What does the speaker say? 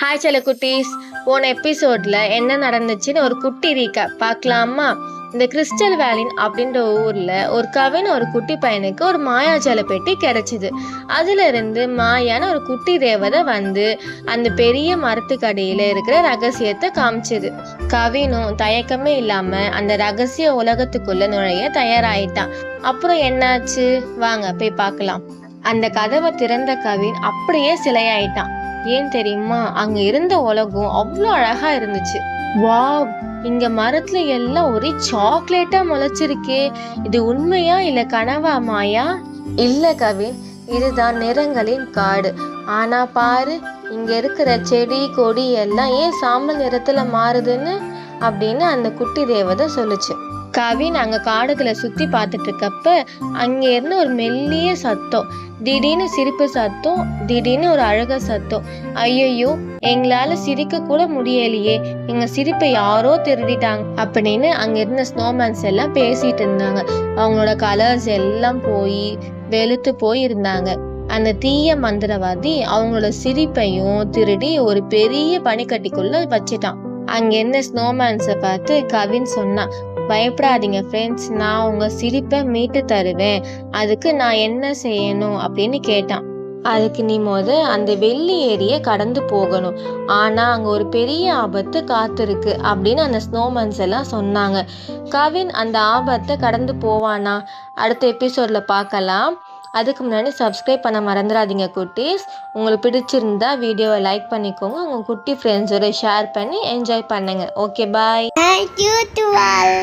Hi செல்ல குட்டீஸ். போன எபிசோட்ல என்ன நடந்துச்சுன்னு ஒரு குட்டி ரீகேப் பார்க்கலாமா? இந்த கிறிஸ்டல் வேலின் அப்படின்ற ஊர்ல ஒரு கவின் ஒரு குட்டி பையனுக்கு ஒரு மாயாஜால பெட்டி கிடைச்சிது. அதுல இருந்து மாயான ஒரு குட்டி தேவதை வந்து அந்த பெரிய மரத்துக்கடியில இருக்கிற ரகசியத்தை காமிச்சுது. கவினும் தயக்கமே இல்லாம அந்த ரகசிய உலகத்துக்குள்ள நுழைய தயாராயிட்டான். அப்புறம் என்னாச்சு வாங்க போய் பார்க்கலாம். அந்த கதவை திறந்த கவின் அப்படியே சிலையாயிட்டான். ஏன் தெரியுமா? அங்க இருந்த உலகம் அவ்வளோ அழகா இருந்துச்சு. வாவ், இங்க மரத்துல எல்லாம் ஒரே சாக்லேட்டா முளைச்சிருக்கே. இது உண்மையா இல்ல கனவா மாயா? இல்ல கவின், இதுதான் நிறங்களின் காடு. ஆனா பாரு, இங்க இருக்கிற செடி கொடி எல்லாம் ஏன் சாம்பல் நிறத்துல மாறுதுன்னு அப்படின்னு அந்த குட்டி தேவதை சொல்லுச்சு. கவின் அங்க காடுகளை சுத்தி பார்த்துட்டு இருக்கப்ப அங்க இருந்து ஒரு மெல்லிய சத்தம், திடீர்னு சிரிப்பு சத்தம், திடீர்னு ஒரு அழக சத்தம். ஐயோ, எங்களால சிரிக்க கூட முடியலையே, எங்க சிரிப்பை யாரோ திருடிட்டாங்க அப்படின்னு அங்க இருந்த ஸ்னோமேன்ஸ் எல்லாம் பேசிட்டு இருந்தாங்க. அவங்களோட கலர்ஸ் எல்லாம் போய் வெளுத்து போய் இருந்தாங்க. அந்த தீய மந்திரவாதி அவங்களோட சிரிப்பையும் திருடி ஒரு பெரிய பனிக்கட்டிக்குள்ள வச்சிட்டான். அங்க இருந்த ஸ்னோமேன்ஸை பார்த்து கவின் சொன்னான், பயப்படாதீங்க ஃப்ரெண்ட்ஸ், நான் உங்க சிரிப்பை மீட்டு தருவேன். அதுக்கு நான் என்ன செய்யணும் அப்படின்னு கேட்டான். அதுக்கு நீ அந்த வெள்ளி ஏரிய கடந்து போகணும். ஆனா அங்க ஒரு பெரிய ஆபத்து காத்திருக்கு அப்படின்னு அந்த ஸ்னோமேன்ஸ் எல்லாம் சொன்னாங்க. கவின் அந்த ஆபத்தை கடந்து போவானா? அடுத்த எபிசோட்ல பார்க்கலாம். அதுக்கு முன்னாடி சப்ஸ்கிரைப் பண்ண மறந்துடாதீங்க குட்டீஸ். உங்களுக்கு பிடிச்சிருந்தா வீடியோவை லைக் பண்ணிக்கோங்க. உங்கள் குட்டி ஃப்ரெண்ட்ஸோட ஷேர் பண்ணி என்ஜாய் பண்ணுங்க. Okay, bye. Thank you to all.